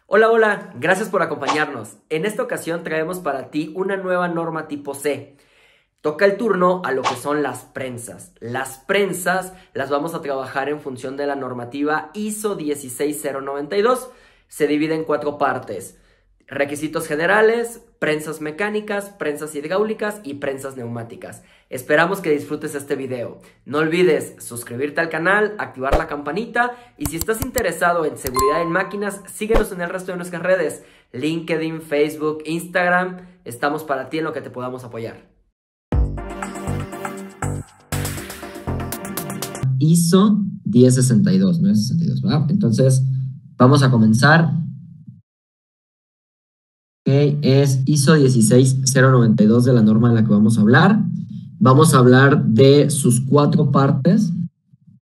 Hola, hola, gracias por acompañarnos. En esta ocasión traemos para ti una nueva norma tipo C. Toca el turno a lo que son las prensas. Las prensas las vamos a trabajar en función de la normativa ISO 16092. Se divide en 4 partes: requisitos generales, prensas mecánicas, prensas hidráulicas y prensas neumáticas. Esperamos que disfrutes este video. No olvides suscribirte al canal, activar la campanita y si estás interesado en seguridad en máquinas, síguenos en el resto de nuestras redes: LinkedIn, Facebook, Instagram. Estamos para ti en lo que te podamos apoyar. ISO 1062, no es 62, ¿verdad? Entonces, vamos a comenzar. Que es ISO 16092 de la norma de la que vamos a hablar. Vamos a hablar de sus 4 partes.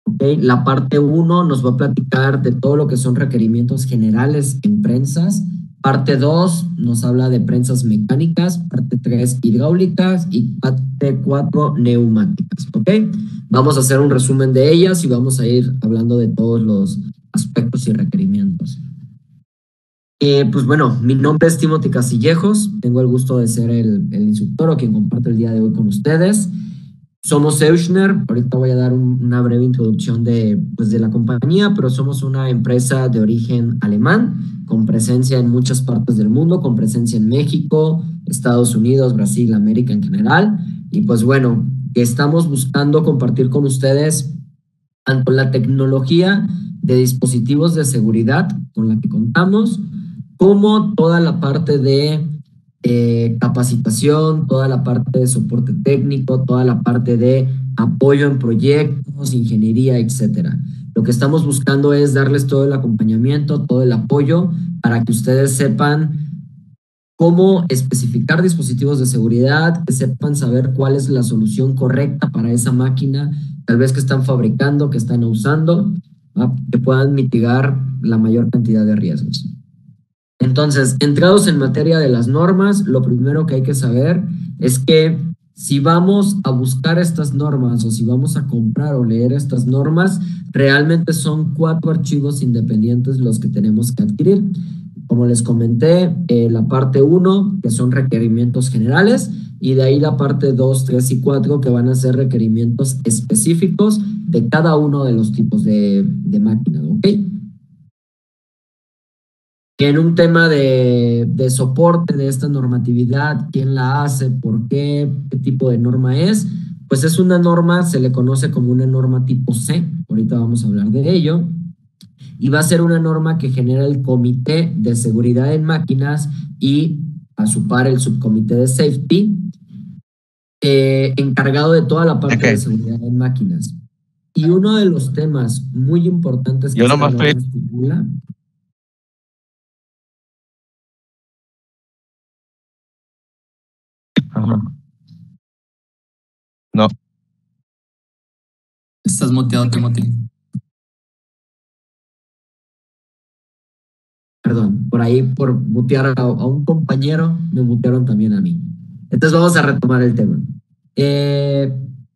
¿Okay? La parte 1 nos va a platicar de todo lo que son requerimientos generales en prensas. Parte 2 nos habla de prensas mecánicas. Parte 3 hidráulicas y parte 4 neumáticas. ¿Ok? Vamos a hacer un resumen de ellas y vamos a ir hablando de todos los aspectos y requerimientos. Pues bueno, mi nombre es Timothy Castillejos, tengo el gusto de ser el instructor o quien comparte el día de hoy con ustedes. Somos Euchner, ahorita voy a dar una breve introducción de la compañía, pero somos una empresa de origen alemán, con presencia en muchas partes del mundo, con presencia en México, Estados Unidos, Brasil, América en general. Y pues bueno, estamos buscando compartir con ustedes tanto la tecnología de dispositivos de seguridad con la que contamos, como toda la parte de capacitación, toda la parte de soporte técnico, toda la parte de apoyo en proyectos, ingeniería, etcétera. Lo que estamos buscando es darles todo el acompañamiento, todo el apoyo para que ustedes sepan cómo especificar dispositivos de seguridad, que sepan saber cuál es la solución correcta para esa máquina, tal vez que están fabricando, que están usando, ¿no? Que puedan mitigar la mayor cantidad de riesgos. Entonces, entrados en materia de las normas, lo primero que hay que saber es que si vamos a buscar estas normas o si vamos a comprar o leer estas normas, realmente son 4 archivos independientes los que tenemos que adquirir. Como les comenté, la parte 1, que son requerimientos generales, y de ahí la parte 2, 3 y 4, que van a ser requerimientos específicos de cada uno de los tipos de máquinas, ¿ok? En un tema de soporte de esta normatividad, quién la hace, por qué, qué tipo de norma es, pues es una norma, se le conoce como una norma tipo C, ahorita vamos a hablar de ello, y va a ser una norma que genera el Comité de Seguridad en Máquinas y a su par el Subcomité de Safety, encargado de toda la parte de seguridad en máquinas. Y uno de los temas muy importantes que esta norma estipula. No. Estás muteado, Timothy. Perdón, por ahí por mutear a un compañero, me mutearon también a mí. Entonces vamos a retomar el tema.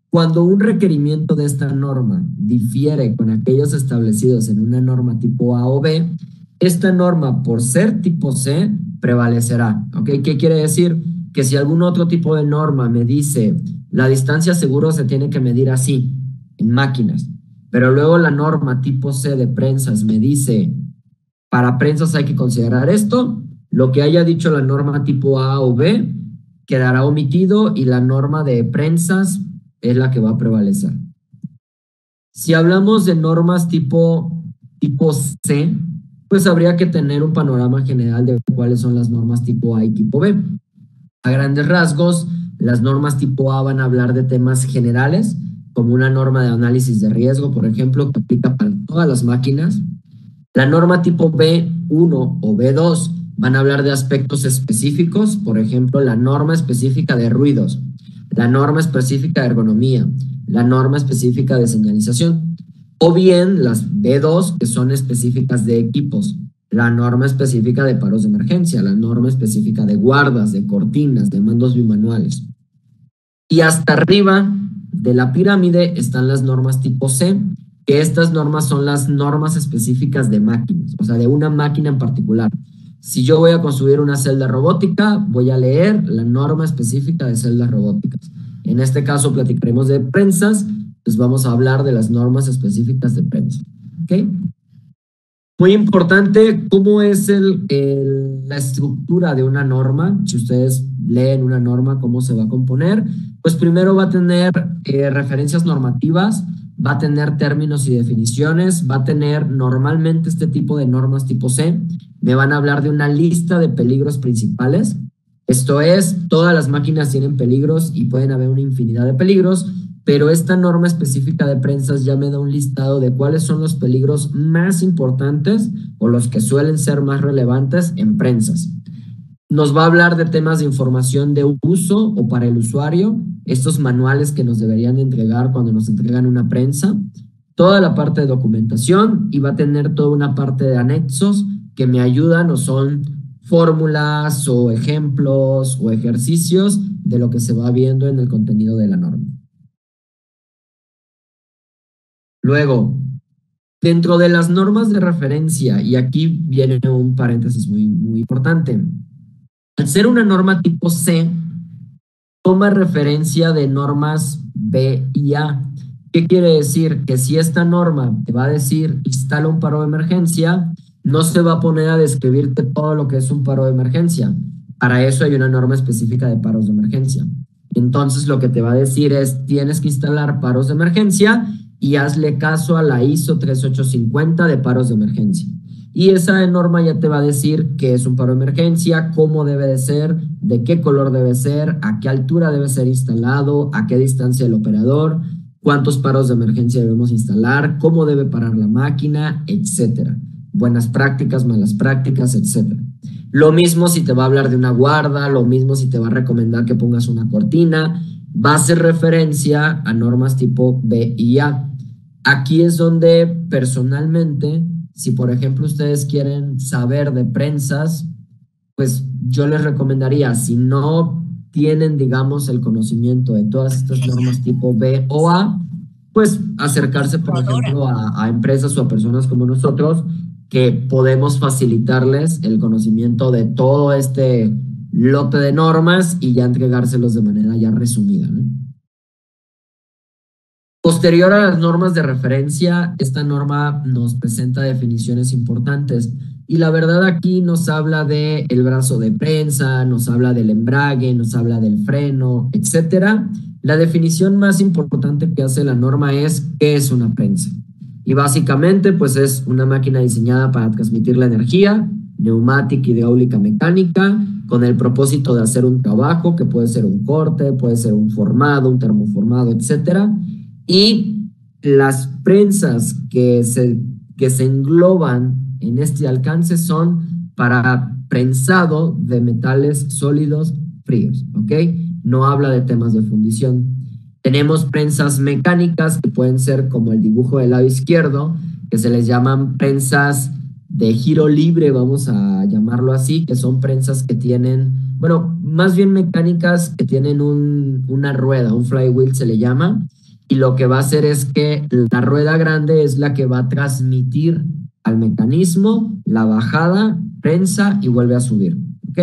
Cuando un requerimiento de esta norma difiere con aquellos establecidos en una norma tipo A o B, esta norma, por ser tipo C, prevalecerá. ¿Ok? ¿Qué quiere decir? Que si algún otro tipo de norma me dice la distancia seguro se tiene que medir así, en máquinas, pero luego la norma tipo C de prensas me dice para prensas hay que considerar esto, lo que haya dicho la norma tipo A o B quedará omitido y la norma de prensas es la que va a prevalecer. Si hablamos de normas tipo C, pues habría que tener un panorama general de cuáles son las normas tipo A y tipo B. A grandes rasgos, las normas tipo A van a hablar de temas generales, como una norma de análisis de riesgo, por ejemplo, que aplica para todas las máquinas. La norma tipo B1 o B2 van a hablar de aspectos específicos, por ejemplo, la norma específica de ruidos, la norma específica de ergonomía, la norma específica de señalización, o bien las B2 que son específicas de equipos, la norma específica de paros de emergencia, la norma específica de guardas, de cortinas, de mandos bimanuales. Y hasta arriba de la pirámide están las normas tipo C, que estas normas son las normas específicas de máquinas, o sea, de una máquina en particular. Si yo voy a construir una celda robótica, voy a leer la norma específica de celdas robóticas. En este caso platicaremos de prensas, pues vamos a hablar de las normas específicas de prensa. ¿Ok? Muy importante, ¿cómo es la estructura de una norma? Si ustedes leen una norma, ¿cómo se va a componer? Pues primero va a tener referencias normativas, va a tener términos y definiciones, va a tener normalmente este tipo de normas tipo C. Me van a hablar de una lista de peligros principales. Esto es, todas las máquinas tienen peligros y pueden haber una infinidad de peligros, pero esta norma específica de prensas ya me da un listado de cuáles son los peligros más importantes o los que suelen ser más relevantes en prensas. Nos va a hablar de temas de información de uso o para el usuario, estos manuales que nos deberían entregar cuando nos entregan una prensa, toda la parte de documentación y va a tener toda una parte de anexos que me ayudan o son fórmulas o ejemplos o ejercicios de lo que se va viendo en el contenido de la norma. Luego, dentro de las normas de referencia, y aquí viene un paréntesis muy importante, al ser una norma tipo C, toma referencia de normas B y A. ¿Qué quiere decir? Que si esta norma te va a decir instala un paro de emergencia, no se va a poner a describirte todo lo que es un paro de emergencia. Para eso hay una norma específica de paros de emergencia. Entonces lo que te va a decir es tienes que instalar paros de emergencia y hazle caso a la ISO 3850 de paros de emergencia. Y esa norma ya te va a decir qué es un paro de emergencia, cómo debe de ser, de qué color debe ser, a qué altura debe ser instalado, a qué distancia el operador, cuántos paros de emergencia debemos instalar, cómo debe parar la máquina, etcétera. Buenas prácticas, malas prácticas, etcétera. Lo mismo si te va a hablar de una guarda, lo mismo si te va a recomendar que pongas una cortina, va a hacer referencia a normas tipo B y A. Aquí es donde personalmente, si por ejemplo ustedes quieren saber de prensas, pues yo les recomendaría, si no tienen, digamos, el conocimiento de todas estas normas tipo B o A, pues acercarse, por ejemplo, a empresas o a personas como nosotros que podemos facilitarles el conocimiento de todo este lote de normas y ya entregárselos de manera ya resumida, ¿no? Posterior a las normas de referencia, esta norma nos presenta definiciones importantes y la verdad aquí nos habla de el brazo de prensa, nos habla del embrague, nos habla del freno, etcétera. La definición más importante que hace la norma es ¿qué es una prensa? Y básicamente pues es una máquina diseñada para transmitir la energía, neumática, hidráulica, mecánica, con el propósito de hacer un trabajo que puede ser un corte, puede ser un formado, un termoformado, etcétera. Y las prensas que se engloban en este alcance son para prensado de metales sólidos fríos, ¿ok? No habla de temas de fundición. Tenemos prensas mecánicas que pueden ser como el dibujo del lado izquierdo, que se les llaman prensas de giro libre, vamos a llamarlo así, que son prensas que tienen, bueno, más bien mecánicas que tienen una rueda, un flywheel se le llama, y lo que va a hacer es que la rueda grande es la que va a transmitir al mecanismo la bajada, prensa y vuelve a subir, ¿ok?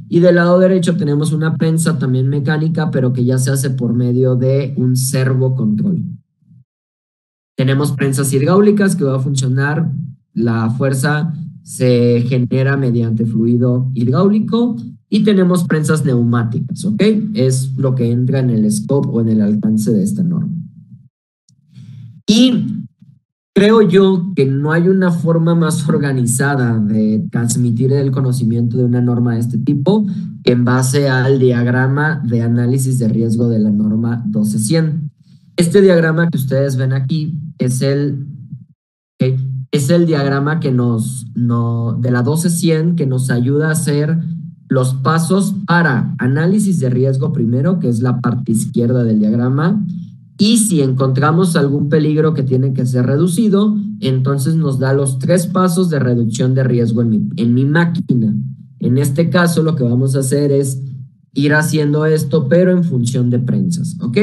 Y del lado derecho tenemos una prensa también mecánica, pero que ya se hace por medio de un servo control. Tenemos prensas hidráulicas que va a funcionar, la fuerza se genera mediante fluido hidráulico y tenemos prensas neumáticas, ¿ok? Es lo que entra en el scope o en el alcance de esta norma. Y creo yo que no hay una forma más organizada de transmitir el conocimiento de una norma de este tipo que en base al diagrama de análisis de riesgo de la norma 12100. Este diagrama que ustedes ven aquí es el diagrama que de la 12100 que nos ayuda a hacer los pasos para análisis de riesgo primero, que es la parte izquierda del diagrama, y si encontramos algún peligro que tiene que ser reducido, entonces nos da los 3 pasos de reducción de riesgo en mi máquina. En este caso lo que vamos a hacer es ir haciendo esto, pero en función de prensas, ¿ok?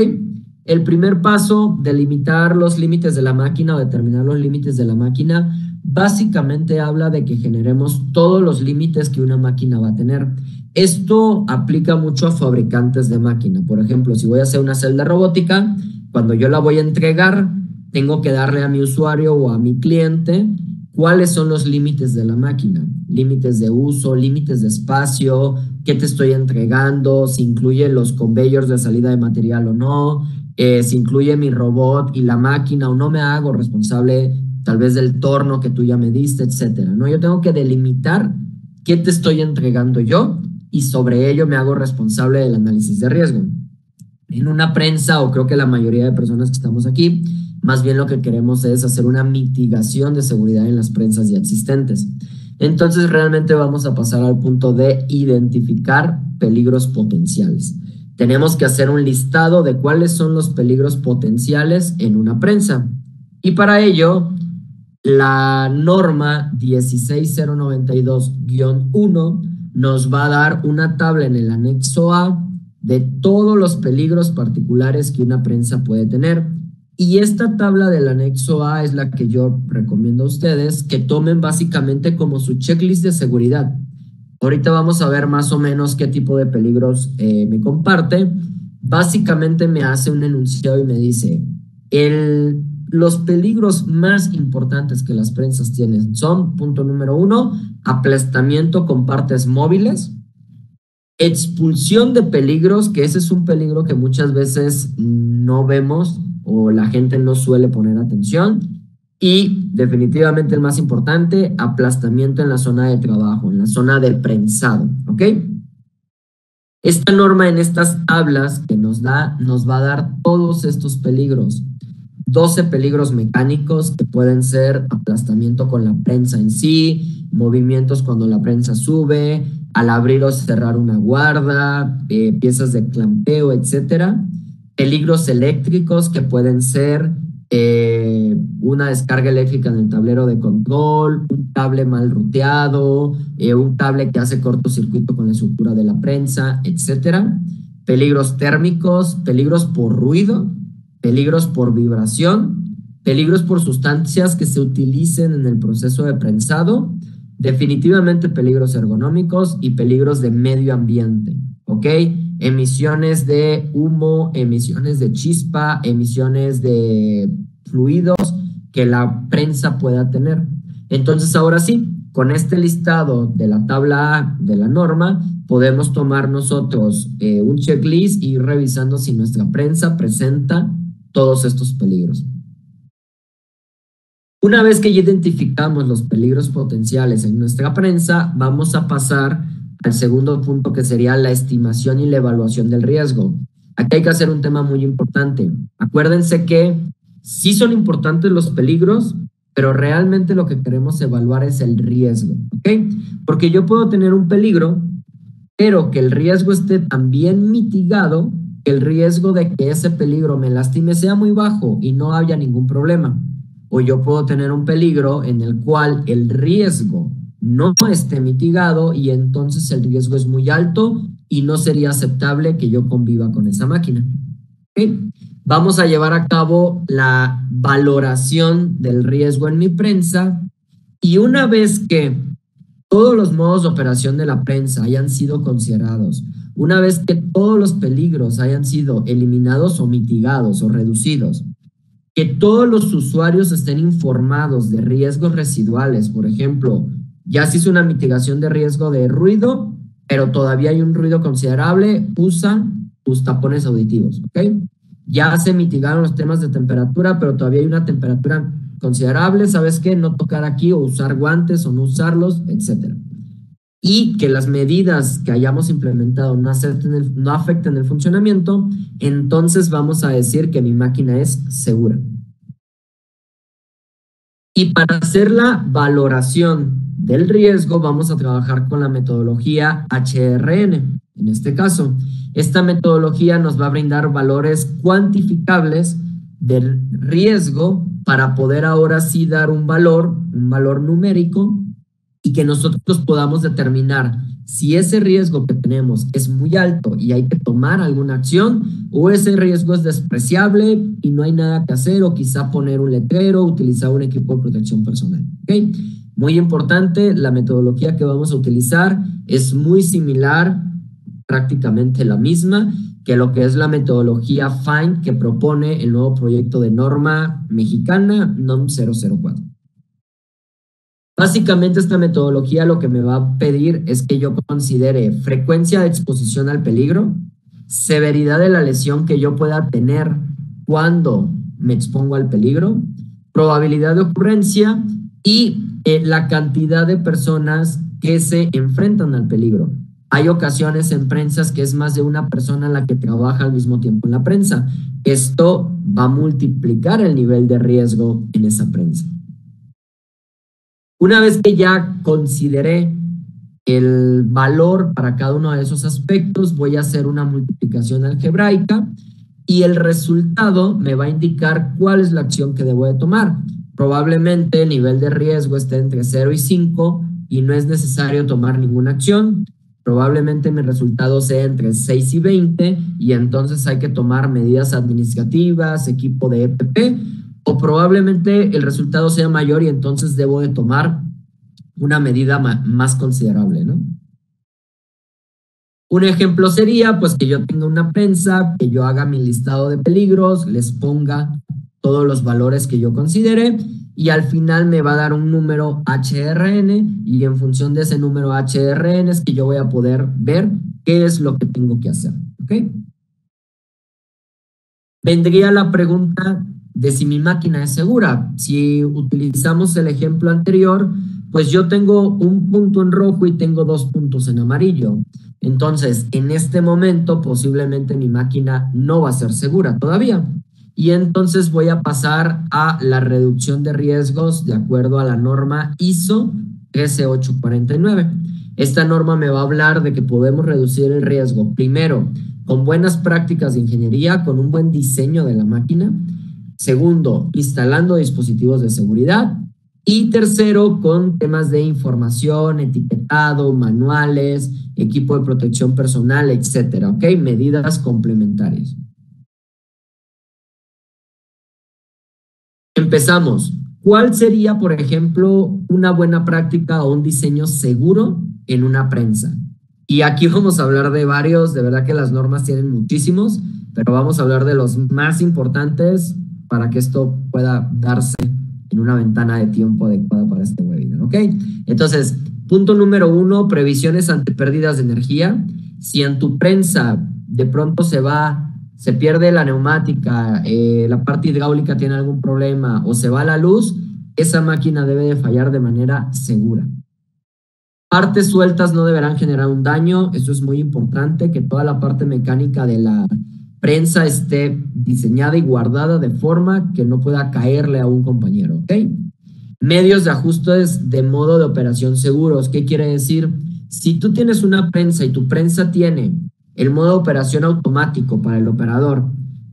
El primer paso, delimitar los límites de la máquina o determinar los límites de la máquina, básicamente habla de que generemos todos los límites que una máquina va a tener. Esto aplica mucho a fabricantes de máquina. Por ejemplo, si voy a hacer una celda robótica, cuando yo la voy a entregar, tengo que darle a mi usuario o a mi cliente cuáles son los límites de la máquina. Límites de uso, límites de espacio, qué te estoy entregando, si incluye los conveyors de salida de material o no, si incluye mi robot y la máquina o no me hago responsable tal vez del torno que tú ya me diste, etcétera, ¿no? Yo tengo que delimitar qué te estoy entregando yo y sobre ello me hago responsable del análisis de riesgo. En una prensa, o creo que la mayoría de personas que estamos aquí, más bien lo que queremos es hacer una mitigación de seguridad en las prensas ya existentes. Entonces realmente vamos a pasar al punto de identificar peligros potenciales. Tenemos que hacer un listado de cuáles son los peligros potenciales en una prensa. Y para ello, la norma 16092-1 nos va a dar una tabla en el anexo A de todos los peligros particulares que una prensa puede tener. Y esta tabla del anexo A es la que yo recomiendo a ustedes que tomen básicamente como su checklist de seguridad. Ahorita vamos a ver más o menos qué tipo de peligros me comparte. Básicamente me hace un enunciado y me dice, los peligros más importantes que las prensas tienen son, punto número 1, aplastamiento con partes móviles, expulsión de peligros, que ese es un peligro que muchas veces no vemos o la gente no suele poner atención, y definitivamente el más importante, aplastamiento en la zona de trabajo, en la zona del prensado, ¿ok? Esta norma en estas tablas que nos va a dar todos estos peligros. 12 peligros mecánicos que pueden ser aplastamiento con la prensa en sí, movimientos cuando la prensa sube, al abrir o cerrar una guarda, piezas de clampeo, etcétera. Peligros eléctricos que pueden ser una descarga eléctrica en el tablero de control, un cable mal ruteado, un cable que hace cortocircuito con la estructura de la prensa, etcétera. Peligros térmicos, peligros por ruido, peligros por vibración, peligros por sustancias que se utilicen en el proceso de prensado, definitivamente peligros ergonómicos y peligros de medio ambiente, ¿ok? Emisiones de humo, emisiones de chispa, emisiones de fluidos que la prensa pueda tener. Entonces, ahora sí, con este listado de la tabla A de la norma, podemos tomar nosotros un checklist y ir revisando si nuestra prensa presenta todos estos peligros. Una vez que ya identificamos los peligros potenciales en nuestra prensa, vamos a pasar al segundo punto, que sería la estimación y la evaluación del riesgo. Aquí hay que hacer un tema muy importante. Acuérdense que sí son importantes los peligros, pero realmente lo que queremos evaluar es el riesgo, ¿ok? Porque yo puedo tener un peligro, pero que el riesgo esté tan bien mitigado que el riesgo de que ese peligro me lastime sea muy bajo y no haya ningún problema. O yo puedo tener un peligro en el cual el riesgo no esté mitigado y entonces el riesgo es muy alto y no sería aceptable que yo conviva con esa máquina. ¿Okay? Vamos a llevar a cabo la valoración del riesgo en mi prensa, y una vez que todos los modos de operación de la prensa hayan sido considerados, una vez que todos los peligros hayan sido eliminados o mitigados o reducidos, que todos los usuarios estén informados de riesgos residuales, por ejemplo, ya se hizo una mitigación de riesgo de ruido, pero todavía hay un ruido considerable, usa tus tapones auditivos, ¿ok? Ya se mitigaron los temas de temperatura, pero todavía hay una temperatura considerable, ¿sabes qué? No tocar aquí o usar guantes o no usarlos, etcétera. Y que las medidas que hayamos implementado no afecten el funcionamiento, entonces vamos a decir que mi máquina es segura. Y para hacer la valoración del riesgo, vamos a trabajar con la metodología HRN. En este caso, esta metodología nos va a brindar valores cuantificables del riesgo para poder ahora sí dar un valor numérico, y que nosotros podamos determinar si ese riesgo que tenemos es muy alto y hay que tomar alguna acción, o ese riesgo es despreciable y no hay nada que hacer, o quizá poner un letrero, utilizar un equipo de protección personal. ¿Ok? Muy importante, la metodología que vamos a utilizar es muy similar, prácticamente la misma, que lo que es la metodología FIND que propone el nuevo proyecto de norma mexicana NOM 004. Básicamente esta metodología lo que me va a pedir es que yo considere frecuencia de exposición al peligro, severidad de la lesión que yo pueda tener cuando me expongo al peligro, probabilidad de ocurrencia y la cantidad de personas que se enfrentan al peligro. Hay ocasiones en prensas que es más de una persona la que trabaja al mismo tiempo en la prensa. Esto va a multiplicar el nivel de riesgo en esa prensa. Una vez que ya consideré el valor para cada uno de esos aspectos, voy a hacer una multiplicación algebraica y el resultado me va a indicar cuál es la acción que debo de tomar. Probablemente el nivel de riesgo esté entre 0 y 5 y no es necesario tomar ninguna acción. Probablemente mi resultado sea entre 6 y 20 y entonces hay que tomar medidas administrativas, equipo de EPP, o probablemente el resultado sea mayor y entonces debo de tomar una medida más considerable, ¿no? Un ejemplo sería pues que yo tenga una prensa, que yo haga mi listado de peligros, les ponga todos los valores que yo considere y al final me va a dar un número HRN y en función de ese número HRN es que yo voy a poder ver qué es lo que tengo que hacer, ¿ok? Vendría la pregunta de si mi máquina es segura. Si utilizamos el ejemplo anterior, pues yo tengo un punto en rojo y tengo 2 puntos en amarillo. Entonces, en este momento, posiblemente mi máquina no va a ser segura todavía. Y entonces voy a pasar a la reducción de riesgos de acuerdo a la norma ISO 13849. Esta norma me va a hablar de que podemos reducir el riesgo, primero, con buenas prácticas de ingeniería, con un buen diseño de la máquina. Segundo, instalando dispositivos de seguridad. Y tercero, con temas de información, etiquetado, manuales, equipo de protección personal, etcétera, ¿ok? Medidas complementarias. Empezamos. ¿Cuál sería, por ejemplo, una buena práctica o un diseño seguro en una prensa? Y aquí vamos a hablar de varios, de verdad que las normas tienen muchísimos, pero vamos a hablar de los más importantes para que esto pueda darse en una ventana de tiempo adecuada para este webinar, ¿ok? Entonces, punto número 1, previsiones ante pérdidas de energía. Si en tu prensa de pronto se pierde la neumática, la parte hidráulica tiene algún problema o se va la luz, esa máquina debe de fallar de manera segura. Partes sueltas no deberán generar un daño, eso es muy importante, que toda la parte mecánica de la prensa esté diseñada y guardada de forma que no pueda caerle a un compañero, ¿ok? Medios de ajustes de modo de operación seguros, ¿qué quiere decir? Si tú tienes una prensa y tu prensa tiene el modo de operación automático para el operador,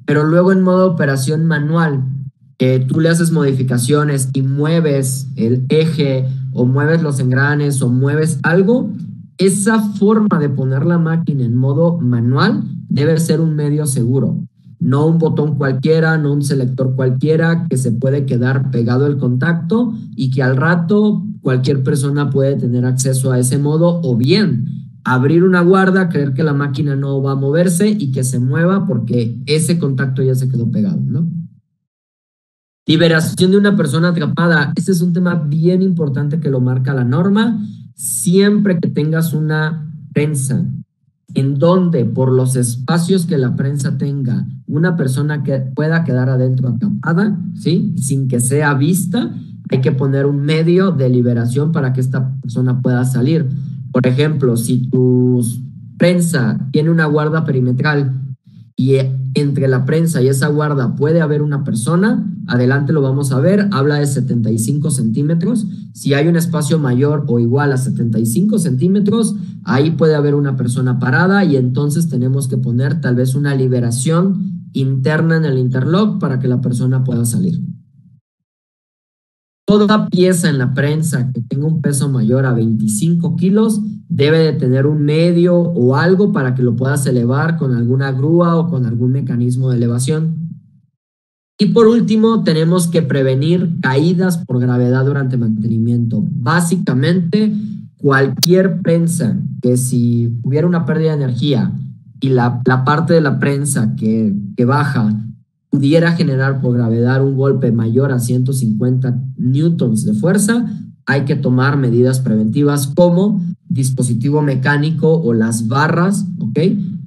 pero luego en modo de operación manual, tú le haces modificaciones y mueves el eje o mueves los engranes o mueves algo, esa forma de poner la máquina en modo manual debe ser un medio seguro, no un botón cualquiera, no un selector cualquiera que se puede quedar pegado el contacto y que al rato cualquier persona puede tener acceso a ese modo o bien abrir una guarda, creer que la máquina no va a moverse y que se mueva porque ese contacto ya se quedó pegado, ¿no? Liberación de una persona atrapada. Este es un tema bien importante que lo marca la norma. Siempre que tengas una prensa en donde por los espacios que la prensa tenga una persona que pueda quedar adentro atrapada, ¿sí? Sin que sea vista, hay que poner un medio de liberación para que esta persona pueda salir. Por ejemplo, si tu prensa tiene una guarda perimetral y entre la prensa y esa guarda puede haber una persona, adelante lo vamos a ver, habla de 75 centímetros. Si hay un espacio mayor o igual a 75 centímetros, ahí puede haber una persona parada y entonces tenemos que poner tal vez una liberación interna en el interlock para que la persona pueda salir. Toda pieza en la prensa que tenga un peso mayor a 25 kilos debe de tener un medio o algo para que lo puedas elevar con alguna grúa o con algún mecanismo de elevación. Y por último, tenemos que prevenir caídas por gravedad durante mantenimiento. Básicamente, cualquier prensa que si hubiera una pérdida de energía y la parte de la prensa que baja pudiera generar por gravedad un golpe mayor a 150 newtons de fuerza, hay que tomar medidas preventivas como dispositivo mecánico o las barras, ¿ok?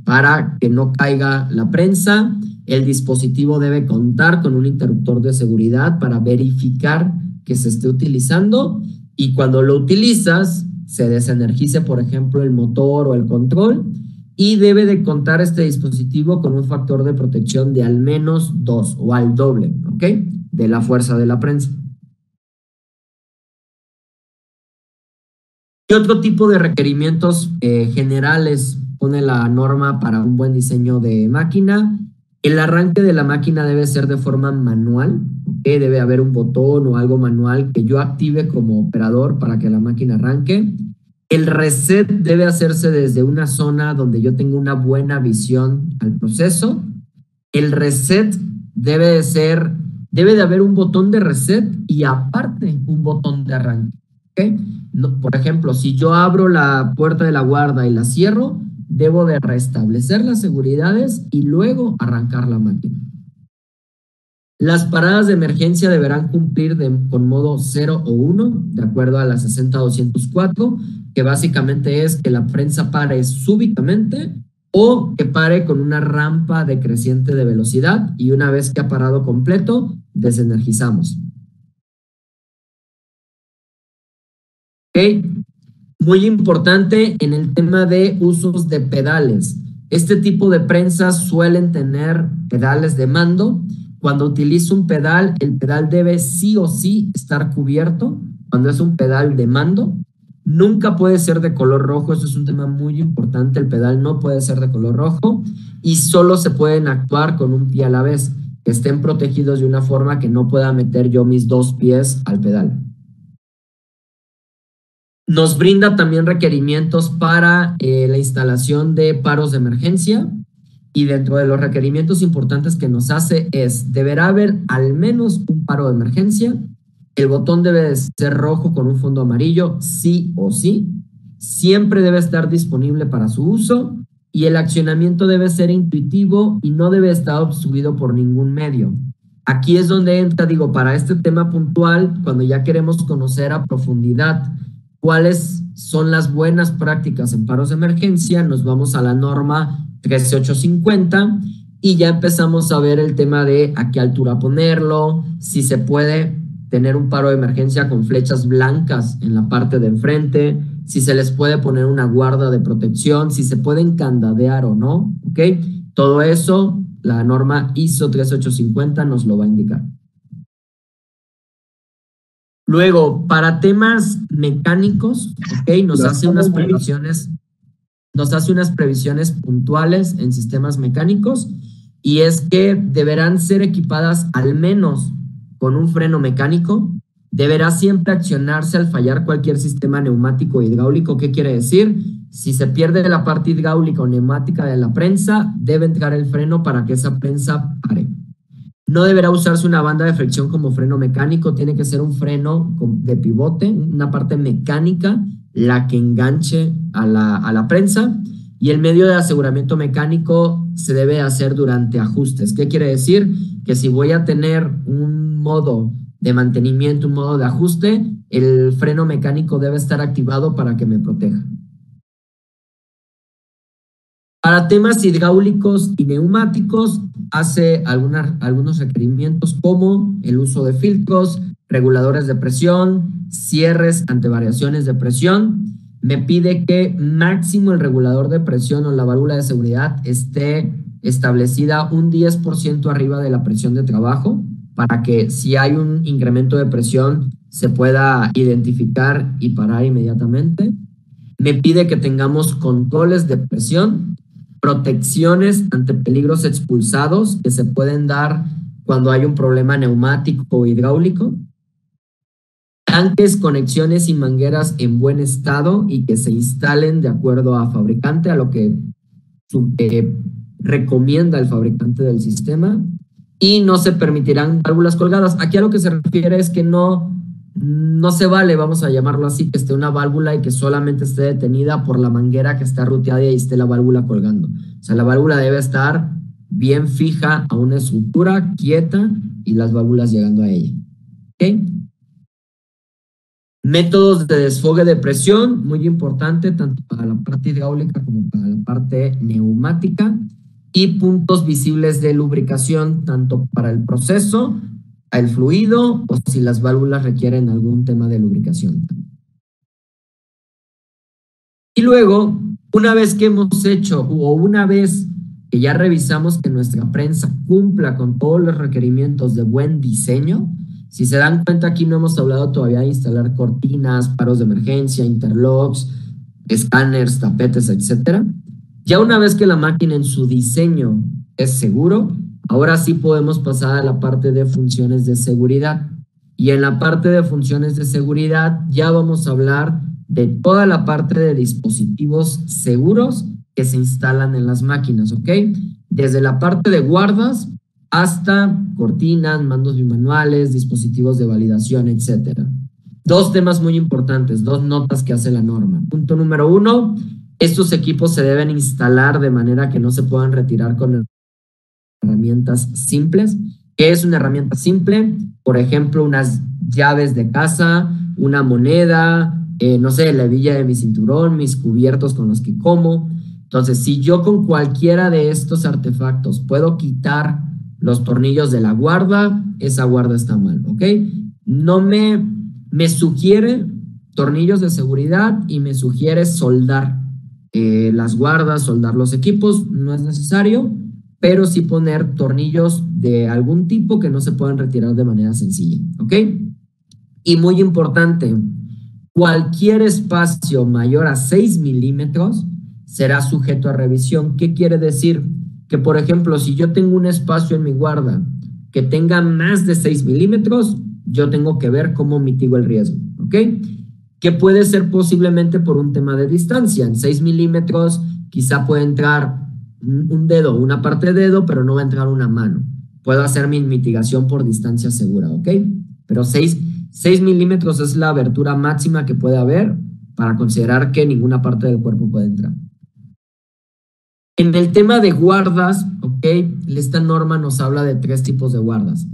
Para que no caiga la prensa. El dispositivo debe contar con un interruptor de seguridad para verificar que se esté utilizando y cuando lo utilizas se desenergice, por ejemplo, el motor o el control y debe de contar este dispositivo con un factor de protección de al menos 2 o al doble, ¿ok? De la fuerza de la prensa. ¿Qué otro tipo de requerimientos generales pone la norma para un buen diseño de máquina? El arranque de la máquina debe ser de forma manual, ¿okay? Debe haber un botón o algo manual que yo active como operador para que la máquina arranque. El reset debe hacerse desde una zona donde yo tenga una buena visión al proceso. El reset debe de haber un botón de reset y aparte un botón de arranque, ¿okay? No, por ejemplo, si yo abro la puerta de la guarda y la cierro, debo de restablecer las seguridades y luego arrancar la máquina. Las paradas de emergencia deberán cumplir con modo 0 o 1, de acuerdo a la 60204, que básicamente es que la prensa pare súbitamente o que pare con una rampa decreciente de velocidad y una vez que ha parado completo, desenergizamos. ¿Ok? Muy importante en el tema de usos de pedales. Este tipo de prensas suelen tener pedales de mando. Cuando utilizo un pedal, el pedal debe sí o sí estar cubierto cuando es un pedal de mando. Nunca puede ser de color rojo, eso es un tema muy importante, el pedal no puede ser de color rojo y solo se pueden actuar con un pie a la vez, que estén protegidos de una forma que no pueda meter yo mis 2 pies al pedal. Nos brinda también requerimientos para la instalación de paros de emergencia y dentro de los requerimientos importantes que nos hace deberá haber al menos un paro de emergencia, el botón debe de ser rojo con un fondo amarillo, sí o sí, siempre debe estar disponible para su uso y el accionamiento debe ser intuitivo y no debe estar obstruido por ningún medio. Aquí es donde entra, para este tema puntual, cuando ya queremos conocer a profundidad cuáles son las buenas prácticas en paros de emergencia, nos vamos a la norma 13850 y ya empezamos a ver el tema de a qué altura ponerlo, si se puede tener un paro de emergencia con flechas blancas en la parte de enfrente, si se les puede poner una guarda de protección, si se puede encandadear o no, ¿ok? Todo eso, la norma ISO 3850 nos lo va a indicar. Luego, para temas mecánicos, ¿ok? Nos hace unas previsiones puntuales en sistemas mecánicos y es que deberán ser equipadas al menos con un freno mecánico, deberá siempre accionarse al fallar cualquier sistema neumático o hidráulico. ¿Qué quiere decir? Si se pierde la parte hidráulica o neumática de la prensa, debe entrar el freno para que esa prensa pare. No deberá usarse una banda de fricción como freno mecánico, tiene que ser un freno de pivote, una parte mecánica, la que enganche a la prensa. Y el medio de aseguramiento mecánico se debe hacer durante ajustes. ¿Qué quiere decir? Que si voy a tener un modo de mantenimiento, un modo de ajuste, el freno mecánico debe estar activado para que me proteja. Para temas hidráulicos y neumáticos, hace algunos requerimientos como el uso de filtros, reguladores de presión, cierres ante variaciones de presión. Me pide que máximo el regulador de presión o la válvula de seguridad esté establecida un 10% arriba de la presión de trabajo para que si hay un incremento de presión se pueda identificar y parar inmediatamente. Me pide que tengamos controles de presión, protecciones ante peligros expulsados que se pueden dar cuando hay un problema neumático o hidráulico. Tanques, conexiones y mangueras en buen estado y que se instalen de acuerdo a fabricante, a lo que recomienda el fabricante del sistema. Y no se permitirán válvulas colgadas. Aquí a lo que se refiere es que no se vale, vamos a llamarlo así, que esté una válvula y que solamente esté detenida por la manguera que está ruteada y ahí esté la válvula colgando. O sea, la válvula debe estar bien fija a una estructura, quieta, y las válvulas llegando a ella. ¿Ok? Métodos de desfogue de presión, muy importante, tanto para la parte hidráulica como para la parte neumática. Y puntos visibles de lubricación, tanto para el proceso, el fluido, o si las válvulas requieren algún tema de lubricación. Y luego, una vez que hemos hecho, o una vez que ya revisamos que nuestra prensa cumpla con todos los requerimientos de buen diseño, si se dan cuenta, aquí no hemos hablado todavía de instalar cortinas, paros de emergencia, interlocks, escáneres, tapetes, etcétera. Ya una vez que la máquina en su diseño es seguro, ahora sí podemos pasar a la parte de funciones de seguridad. Y en la parte de funciones de seguridad ya vamos a hablar de toda la parte de dispositivos seguros que se instalan en las máquinas, ¿ok? Desde la parte de guardas hasta cortinas, mandos bimanuales, dispositivos de validación, etcétera. Dos temas muy importantes, dos notas que hace la norma. Punto número 1, estos equipos se deben instalar de manera que no se puedan retirar con herramientas simples. ¿Qué es una herramienta simple? Por ejemplo, unas llaves de casa, una moneda, no sé, la hebilla de mi cinturón, mis cubiertos con los que como. Entonces, si yo con cualquiera de estos artefactos puedo quitar los tornillos de la guarda, esa guarda está mal, ¿ok? No me sugiere tornillos de seguridad y me sugiere soldar las guardas, soldar los equipos, no es necesario, pero sí poner tornillos de algún tipo que no se puedan retirar de manera sencilla, ¿ok? Y muy importante, cualquier espacio mayor a 6 milímetros será sujeto a revisión. ¿Qué quiere decir? Que, por ejemplo, si yo tengo un espacio en mi guarda que tenga más de 6 milímetros, yo tengo que ver cómo mitigo el riesgo, ¿ok? Que puede ser posiblemente por un tema de distancia. En 6 milímetros quizá puede entrar un dedo, una parte de dedo, pero no va a entrar una mano. Puedo hacer mi mitigación por distancia segura, ¿ok? Pero 6 milímetros es la abertura máxima que puede haber para considerar que ninguna parte del cuerpo puede entrar. En el tema de guardas, ¿ok? Esta norma nos habla de 3 tipos de guardas.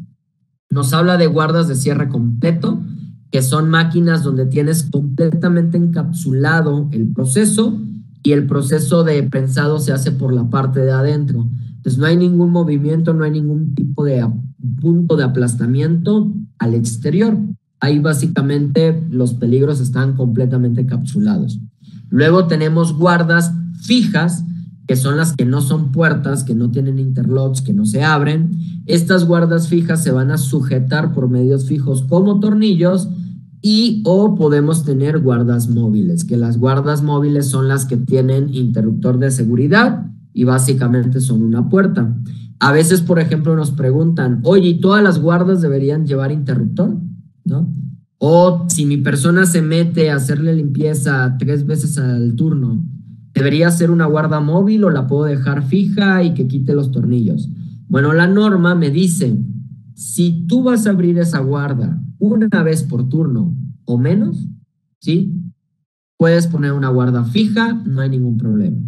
Nos habla de guardas de cierre completo, que son máquinas donde tienes completamente encapsulado el proceso y el proceso de prensado se hace por la parte de adentro. Entonces no hay ningún movimiento, no hay ningún tipo de punto de aplastamiento al exterior. Ahí básicamente los peligros están completamente encapsulados. Luego tenemos guardas fijas, que son las que no son puertas, que no tienen interlocks, que no se abren. Estas guardas fijas se van a sujetar por medios fijos como tornillos o podemos tener guardas móviles, que las guardas móviles son las que tienen interruptor de seguridad y básicamente son una puerta. A veces, por ejemplo, nos preguntan, oye, ¿y todas las guardas deberían llevar interruptor? ¿No? O si mi persona se mete a hacerle limpieza 3 veces al turno, ¿debería ser una guarda móvil o la puedo dejar fija y que quite los tornillos? Bueno, la norma me dice, si tú vas a abrir esa guarda una vez por turno o menos, ¿sí? Puedes poner una guarda fija, no hay ningún problema.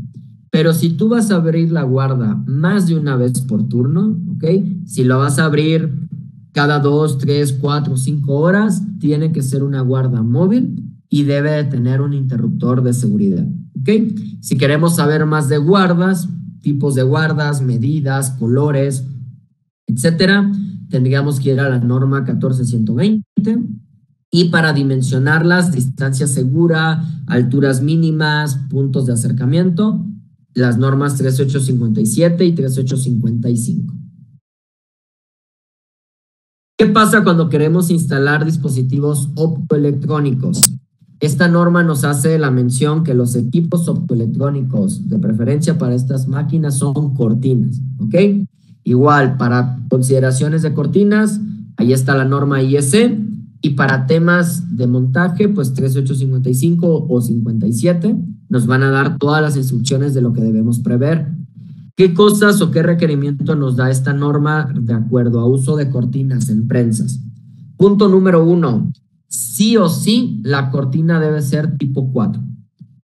Pero si tú vas a abrir la guarda más de una vez por turno, ¿ok? Si lo vas a abrir cada 2, 3, 4, 5 horas, tiene que ser una guarda móvil y debe de tener un interruptor de seguridad, ¿ok? Si queremos saber más de guardas, tipos de guardas, medidas, colores, etcétera, tendríamos que ir a la norma 14120 y para dimensionarlas, distancia segura, alturas mínimas, puntos de acercamiento, las normas 13857 y 13855. ¿Qué pasa cuando queremos instalar dispositivos optoelectrónicos? Esta norma nos hace la mención que los equipos optoelectrónicos, de preferencia para estas máquinas, son cortinas, ¿ok? Igual, para consideraciones de cortinas, ahí está la norma IEC Y para temas de montaje, pues 13855 o 57 nos van a dar todas las instrucciones de lo que debemos prever. ¿Qué cosas o qué requerimiento nos da esta norma de acuerdo a uso de cortinas en prensas? Punto número 1. Sí o sí, la cortina debe ser tipo 4.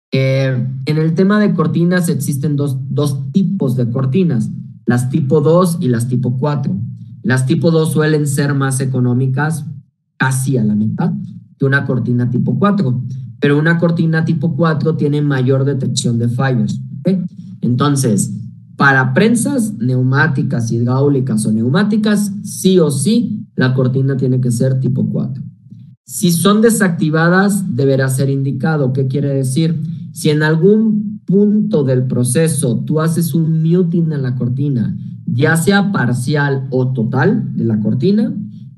En el tema de cortinas existen dos tipos de cortinas, las tipo 2 y las tipo 4. Las tipo 2 suelen ser más económicas, casi a la mitad, que una cortina tipo 4, pero una cortina tipo 4 tiene mayor detección de fallos. ¿Okay? Entonces, para prensas neumáticas, hidráulicas o neumáticas, sí o sí, la cortina tiene que ser tipo 4. Si son desactivadas, deberá ser indicado. ¿Qué quiere decir? Si en algún punto del proceso tú haces un muting en la cortina, ya sea parcial o total de la cortina,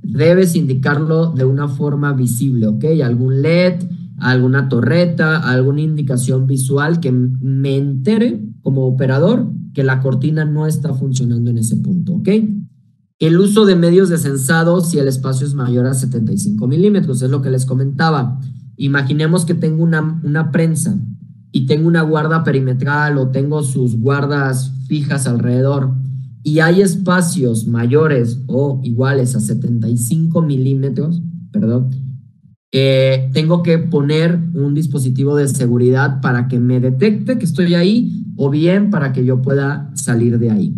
debes indicarlo de una forma visible, ¿ok? Algún LED, alguna torreta, alguna indicación visual que me entere como operador que la cortina no está funcionando en ese punto, ¿ok? El uso de medios de sensado si el espacio es mayor a 75 milímetros, es lo que les comentaba. Imaginemos que tengo una prensa y tengo una guarda perimetral o tengo sus guardas fijas alrededor y hay espacios mayores o iguales a 75 milímetros, perdón, tengo que poner un dispositivo de seguridad para que me detecte que estoy ahí o bien para que yo pueda salir de ahí.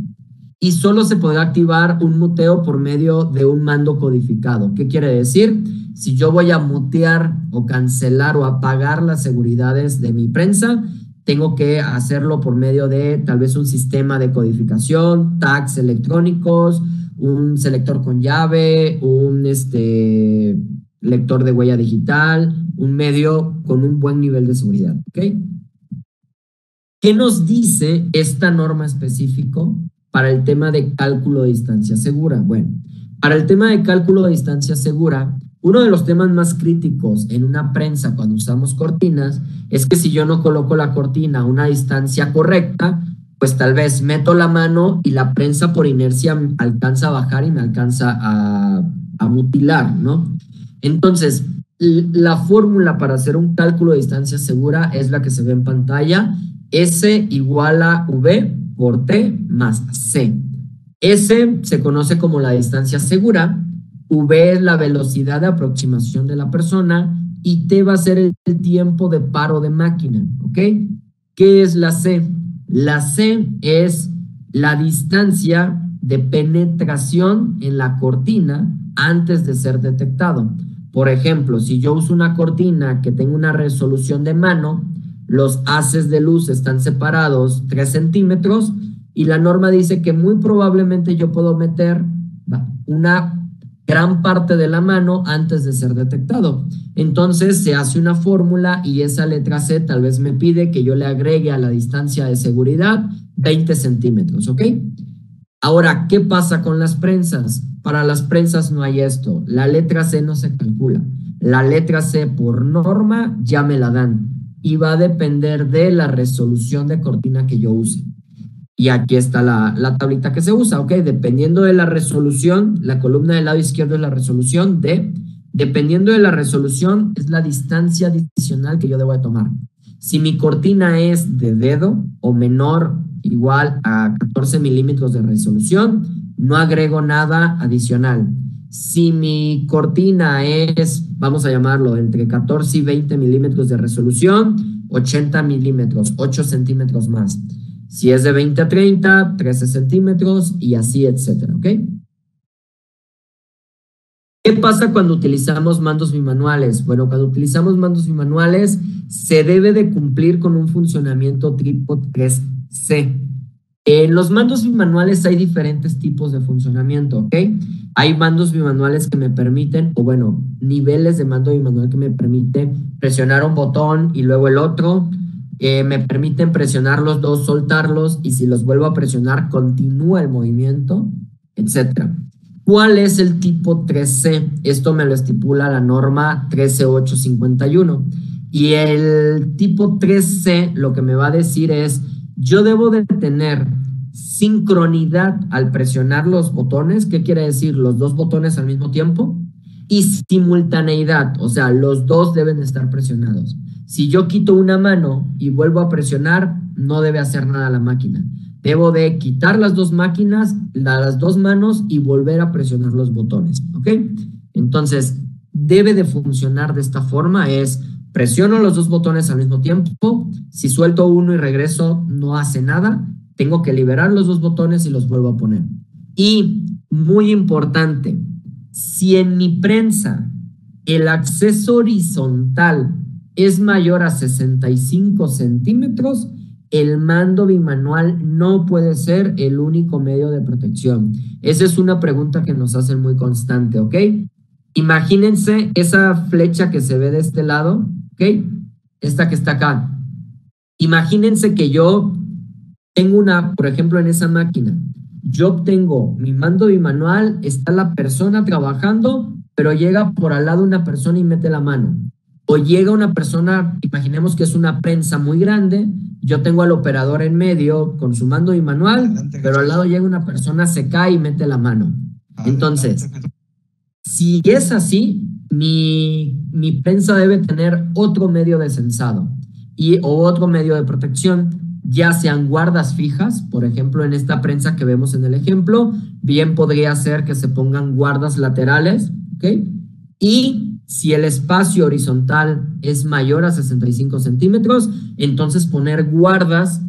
Y solo se podrá activar un muteo por medio de un mando codificado. ¿Qué quiere decir? Si yo voy a mutear o cancelar o apagar las seguridades de mi prensa, tengo que hacerlo por medio de tal vez un sistema de codificación, tags electrónicos, un selector con llave, un lector de huella digital, un medio con un buen nivel de seguridad. ¿Ok? ¿Qué nos dice esta norma específico para el tema de cálculo de distancia segura? Bueno, para el tema de cálculo de distancia segura, uno de los temas más críticos en una prensa cuando usamos cortinas es que si yo no coloco la cortina a una distancia correcta, pues tal vez meto la mano y la prensa por inercia alcanza a bajar y me alcanza a mutilar, ¿no? Entonces, la fórmula para hacer un cálculo de distancia segura es la que se ve en pantalla. S igual a V por T más C. S se conoce como la distancia segura, V es la velocidad de aproximación de la persona y T va a ser el tiempo de paro de máquina, ¿ok? ¿Qué es la C? La C es la distancia de penetración en la cortina antes de ser detectado. Por ejemplo, si yo uso una cortina que tenga una resolución de mano, los haces de luz están separados 3 centímetros y la norma dice que muy probablemente yo puedo meter una gran parte de la mano antes de ser detectado. Entonces se hace una fórmula y esa letra C tal vez me pide que yo le agregue a la distancia de seguridad 20 centímetros, ¿ok? Ahora, ¿qué pasa con las prensas? Para las prensas no hay esto. La letra C no se calcula. La letra C por norma ya me la dan y va a depender de la resolución de cortina que yo use. Y aquí está la tablita que se usa, ¿ok? Dependiendo de la resolución, la columna del lado izquierdo es la resolución D. Dependiendo de la resolución, es la distancia adicional que yo debo de tomar. Si mi cortina es de dedo o menor igual a 14 milímetros de resolución, no agrego nada adicional. Si mi cortina es, vamos a llamarlo, entre 14 y 20 milímetros de resolución, 80 milímetros, 8 centímetros más. Si es de 20 a 30, 13 centímetros y así, etcétera, ¿ok? ¿Qué pasa cuando utilizamos mandos bimanuales? Bueno, cuando utilizamos mandos bimanuales se debe de cumplir con un funcionamiento tipo 3C. En los mandos bimanuales hay diferentes tipos de funcionamiento, ¿ok? Hay mandos bimanuales que me permiten, o bueno, niveles de mando bimanual que me permiten presionar un botón y luego el otro. Me permiten presionar los dos, soltarlos y si los vuelvo a presionar continúa el movimiento, etcétera. ¿Cuál es el tipo 3C? Esto me lo estipula la norma 13851 y el tipo 3C lo que me va a decir es yo debo de tener sincronidad al presionar los botones. ¿Qué quiere decir? Los dos botones al mismo tiempo. y simultaneidad, o sea, los dos deben estar presionados. Si yo quito una mano y vuelvo a presionar, no debe hacer nada la máquina. Debo de quitar las dos máquinas, las dos manos y volver a presionar los botones, ¿ok? Entonces, debe de funcionar de esta forma, es presiono los dos botones al mismo tiempo, si suelto uno y regreso, no hace nada, tengo que liberar los dos botones y los vuelvo a poner. Y, muy importante, si en mi prensa el acceso horizontal es mayor a 65 centímetros, el mando bimanual no puede ser el único medio de protección. Esa es una pregunta que nos hacen muy constante, ¿ok? Imagínense esa flecha que se ve de este lado, ¿ok? Esta que está acá. Imagínense que yo tengo una, por ejemplo, en esa máquina, yo obtengo mi mando bimanual, está la persona trabajando, pero llega por al lado una persona y mete la mano. O llega una persona, imaginemos que es una prensa muy grande, yo tengo al operador en medio con su mando bimanual, pero al lado llega una persona, se cae y mete la mano. Entonces, si es así, mi prensa debe tener otro medio de sensado o otro medio de protección, ya sean guardas fijas, por ejemplo, en esta prensa que vemos en el ejemplo, bien podría ser que se pongan guardas laterales, ¿ok? Y si el espacio horizontal es mayor a 65 centímetros, entonces poner guardas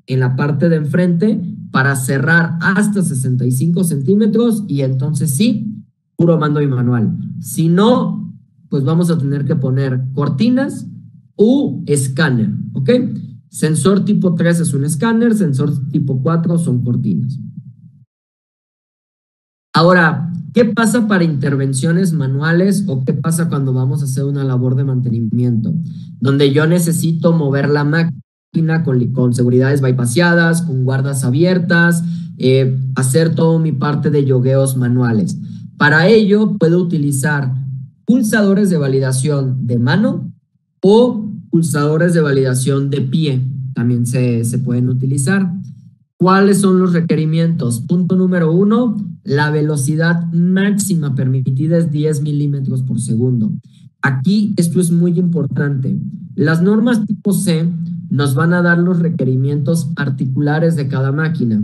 en la parte de enfrente para cerrar hasta 65 centímetros y entonces sí, puro mando bimanual. Si no, pues vamos a tener que poner cortinas u escáner, ¿ok? Sensor tipo 3 es un escáner, sensor tipo 4 son cortinas. Ahora, ¿qué pasa para intervenciones manuales o qué pasa cuando vamos a hacer una labor de mantenimiento? Donde yo necesito mover la máquina con seguridades bypaseadas, con guardas abiertas, hacer toda mi parte de yogueos manuales. Para ello, puedo utilizar pulsadores de validación de mano o pulsadores de validación de pie. También se pueden utilizar. ¿Cuáles son los requerimientos? Punto número 1, la velocidad máxima permitida es 10 milímetros por segundo. Aquí esto es muy importante. Las normas tipo C nos van a dar los requerimientos particulares de cada máquina.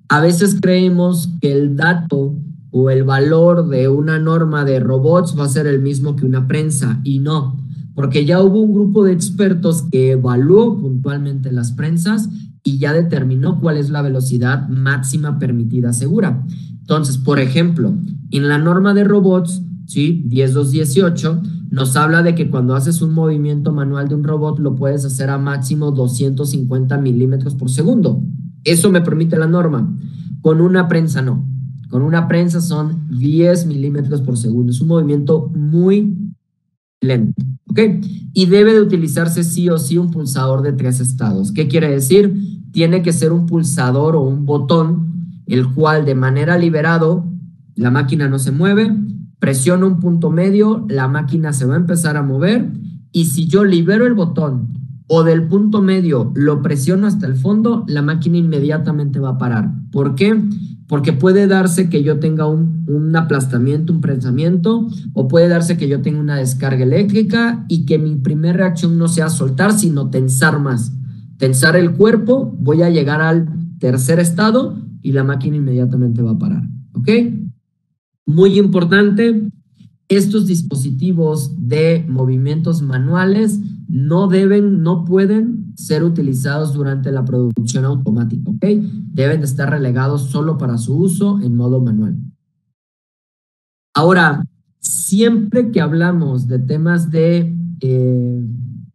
A veces creemos que el dato o el valor de una norma de robots va a ser el mismo que una prensa y no, porque ya hubo un grupo de expertos que evaluó puntualmente las prensas y ya determinó cuál es la velocidad máxima permitida segura. Entonces, por ejemplo, en la norma de robots, ¿sí? 10218, nos habla de que cuando haces un movimiento manual de un robot lo puedes hacer a máximo 250 milímetros por segundo. Eso me permite la norma. Con una prensa no. Con una prensa son 10 milímetros por segundo. Es un movimiento muy lento, ¿ok? Y debe de utilizarse sí o sí un pulsador de 3 estados. ¿Qué quiere decir? Tiene que ser un pulsador o un botón, el cual de manera liberado, la máquina no se mueve, presiono un punto medio, la máquina se va a empezar a mover, y si yo libero el botón o del punto medio lo presiono hasta el fondo, la máquina inmediatamente va a parar. ¿Por qué? Porque puede darse que yo tenga un aplastamiento, un prensamiento, o puede darse que yo tenga una descarga eléctrica y que mi primera reacción no sea soltar, sino tensar más. Tensar el cuerpo, voy a llegar al tercer estado y la máquina inmediatamente va a parar, ¿ok? Muy importante, estos dispositivos de movimientos manuales no pueden ser utilizados durante la producción automática, ¿ok? Deben de estar relegados solo para su uso en modo manual. Ahora, siempre que hablamos de temas de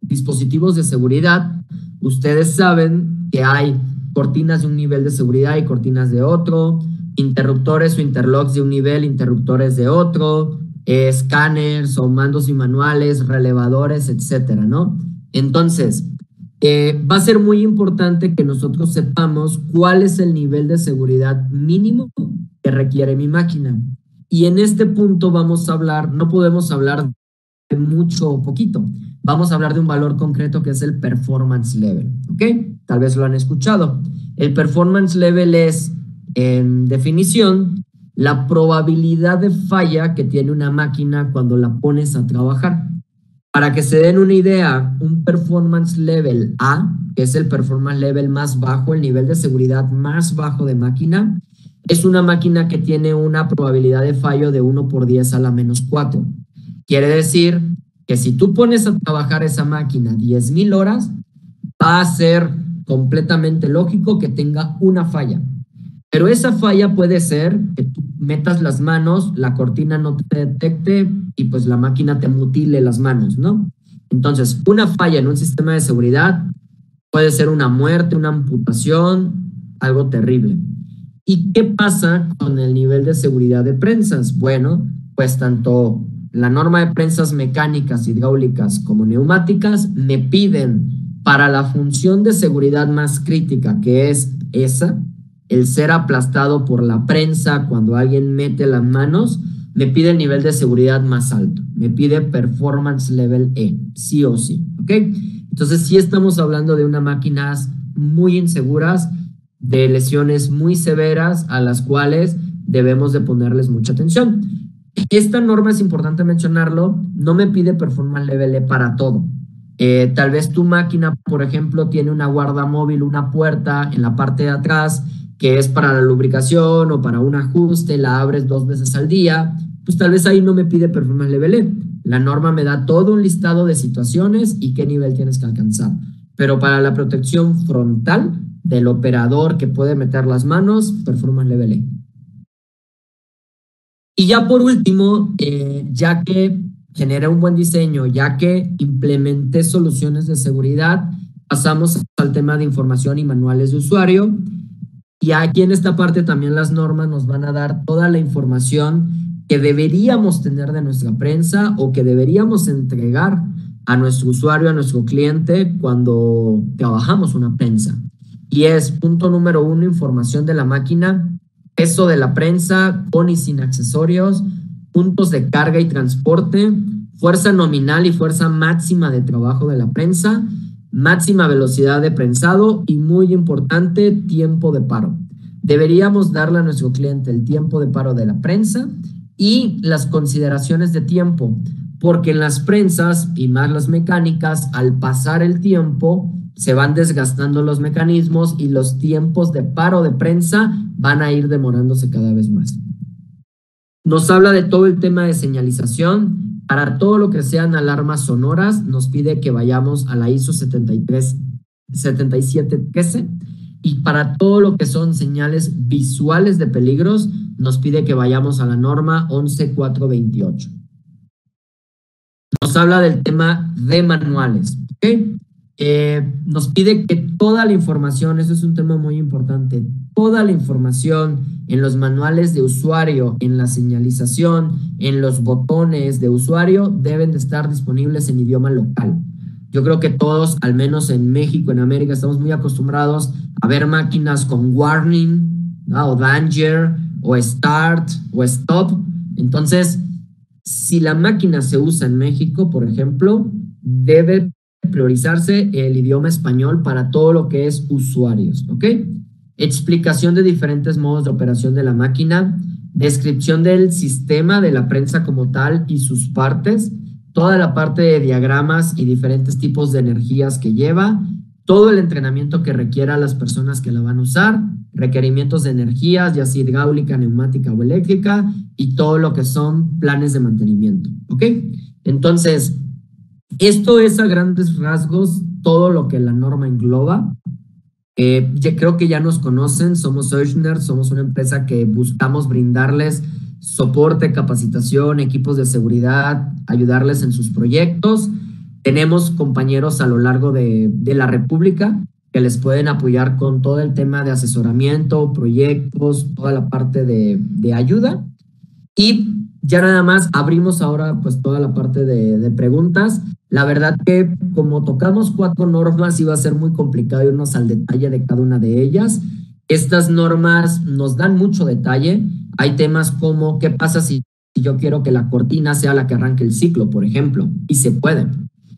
dispositivos de seguridad, ustedes saben que hay cortinas de un nivel de seguridad y cortinas de otro, interruptores o interlocks de un nivel, interruptores de otro, escáneres o mandos y manuales, relevadores, etcétera, ¿no? Entonces, va a ser muy importante que nosotros sepamos cuál es el nivel de seguridad mínimo que requiere mi máquina. Y en este punto vamos a hablar, no podemos hablar de mucho o poquito, vamos a hablar de un valor concreto que es el performance level, ¿ok? Tal vez lo han escuchado. El performance level es, en definición, la probabilidad de falla que tiene una máquina cuando la pones a trabajar. Para que se den una idea, un performance level A, que es el performance level más bajo, el nivel de seguridad más bajo de máquina, es una máquina que tiene una probabilidad de fallo de 1 por 10 a la menos 4. Quiere decir que si tú pones a trabajar esa máquina 10,000 horas, va a ser completamente lógico que tenga una falla. Pero esa falla puede ser que tú metas las manos, la cortina no te detecte y pues la máquina te mutile las manos, ¿no? Entonces, una falla en un sistema de seguridad puede ser una muerte, una amputación, algo terrible. ¿Y qué pasa con el nivel de seguridad de prensas? Bueno, pues tanto la norma de prensas mecánicas, hidráulicas como neumáticas me piden para la función de seguridad más crítica, que es esa, el ser aplastado por la prensa cuando alguien mete las manos, me pide el nivel de seguridad más alto. Me pide Performance Level E, sí o sí, ¿ok? Entonces sí estamos hablando de unas máquinas muy inseguras, de lesiones muy severas a las cuales debemos de ponerles mucha atención. Esta norma, es importante mencionarlo, no me pide Performance Level E para todo. Tal vez tu máquina, por ejemplo, tiene una guarda móvil, una puerta en la parte de atrás que es para la lubricación o para un ajuste, la abres 2 veces al día, pues tal vez ahí no me pide Performance Level E. La norma me da todo un listado de situaciones y qué nivel tienes que alcanzar. Pero para la protección frontal del operador que puede meter las manos, Performance Level E. Y ya por último, ya que generé un buen diseño, ya que implementé soluciones de seguridad, pasamos al tema de información y manuales de usuario. Y aquí en esta parte también las normas nos van a dar toda la información que deberíamos tener de nuestra prensa o que deberíamos entregar a nuestro usuario, a nuestro cliente cuando trabajamos una prensa. Y es punto número 1, información de la máquina, peso de la prensa con y sin accesorios, puntos de carga y transporte, fuerza nominal y fuerza máxima de trabajo de la prensa, máxima velocidad de prensado y, muy importante, tiempo de paro. Deberíamos darle a nuestro cliente el tiempo de paro de la prensa y las consideraciones de tiempo, porque en las prensas y más las mecánicas, al pasar el tiempo, se van desgastando los mecanismos y los tiempos de paro de prensa van a ir demorándose cada vez más. Nos habla de todo el tema de señalización. Para todo lo que sean alarmas sonoras, nos pide que vayamos a la ISO 7713 y para todo lo que son señales visuales de peligros, nos pide que vayamos a la norma 11428. Nos habla del tema de manuales, ¿ok? Nos pide que toda la información, eso es un tema muy importante, toda la información en los manuales de usuario, en la señalización, en los botones de usuario, deben de estar disponibles en idioma local. Yo creo que todos, al menos en México, en América, estamos muy acostumbrados a ver máquinas con warning, ¿no? O danger, o start, o stop. Entonces, si la máquina se usa en México, por ejemplo, debe priorizarse el idioma español para todo lo que es usuarios, ¿ok? Explicación de diferentes modos de operación de la máquina, descripción del sistema de la prensa como tal y sus partes, toda la parte de diagramas y diferentes tipos de energías que lleva, todo el entrenamiento que requiera a las personas que la van a usar, requerimientos de energías, ya sea hidráulica, neumática o eléctrica, y todo lo que son planes de mantenimiento, ¿ok? Entonces, esto es a grandes rasgos todo lo que la norma engloba. Creo que ya nos conocen, somos Ochsner, somos una empresa que buscamos brindarles soporte, capacitación, equipos de seguridad, ayudarles en sus proyectos. Tenemos compañeros a lo largo de la República que les pueden apoyar con todo el tema de asesoramiento, proyectos, toda la parte de ayuda. Y ya nada más abrimos ahora pues toda la parte de preguntas. La verdad que como tocamos 4 normas iba a ser muy complicado irnos al detalle de cada una de ellas. Estas normas nos dan mucho detalle. Hay temas como qué pasa si yo quiero que la cortina sea la que arranque el ciclo, por ejemplo, y se puede.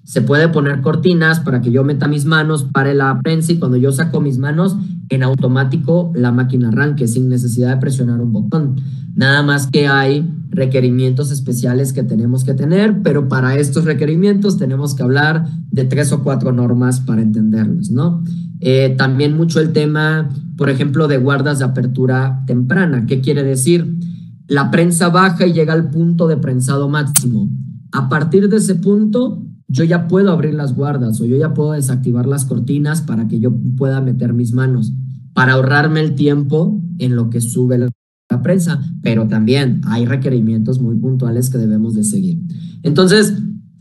Se puede poner cortinas para que yo meta mis manos, pare la prensa y cuando yo saco mis manos, en automático la máquina arranque sin necesidad de presionar un botón. Nada más que hay requerimientos especiales que tenemos que tener, pero para estos requerimientos tenemos que hablar de 3 o 4 normas para entenderlos, ¿no? También mucho el tema, por ejemplo, de guardas de apertura temprana. ¿Qué quiere decir? La prensa baja y llega al punto de prensado máximo. A partir de ese punto, yo ya puedo abrir las guardas o yo ya puedo desactivar las cortinas para que yo pueda meter mis manos, para ahorrarme el tiempo en lo que sube la prensa, pero también hay requerimientos muy puntuales que debemos de seguir. Entonces,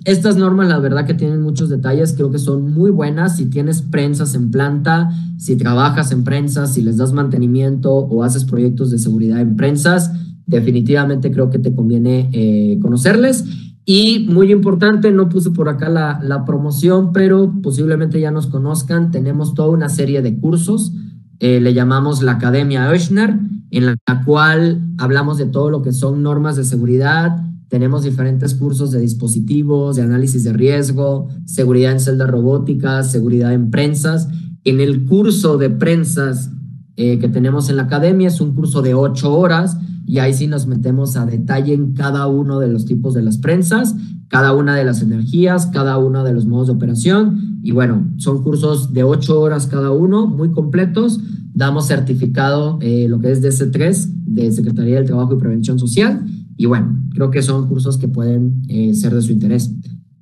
estas normas, la verdad que tienen muchos detalles, creo que son muy buenas. Si tienes prensas en planta, si trabajas en prensas, si les das mantenimiento o haces proyectos de seguridad en prensas, definitivamente creo que te conviene conocerles. Y muy importante, no puse por acá la promoción, pero posiblemente ya nos conozcan. Tenemos toda una serie de cursos, le llamamos la Academia Oechner, en la cual hablamos de todo lo que son normas de seguridad. Tenemos diferentes cursos de dispositivos, de análisis de riesgo, seguridad en celdas robóticas, seguridad en prensas. En el curso de prensas que tenemos en la academia es un curso de 8 horas y ahí sí nos metemos a detalle en cada uno de los tipos de las prensas, cada una de las energías, cada uno de los modos de operación. Y bueno, son cursos de 8 horas cada uno, muy completos. Damos certificado lo que es DC3, de Secretaría del Trabajo y Prevención Social. Y bueno, creo que son cursos que pueden ser de su interés.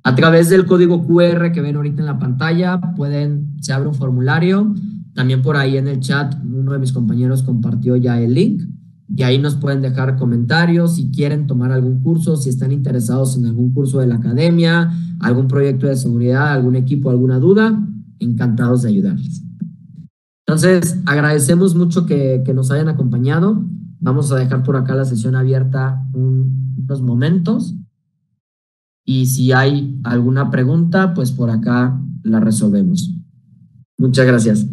A través del código QR que ven ahorita en la pantalla, se abre un formulario. También por ahí en el chat, uno de mis compañeros compartió ya el link. Y ahí nos pueden dejar comentarios si quieren tomar algún curso, si están interesados en algún curso de la academia, algún proyecto de seguridad, algún equipo, alguna duda. Encantados de ayudarles. Entonces, agradecemos mucho que nos hayan acompañado. Vamos a dejar por acá la sesión abierta unos momentos. Y si hay alguna pregunta, pues por acá la resolvemos. Muchas gracias.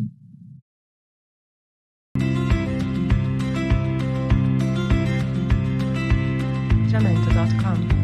Jamendo.com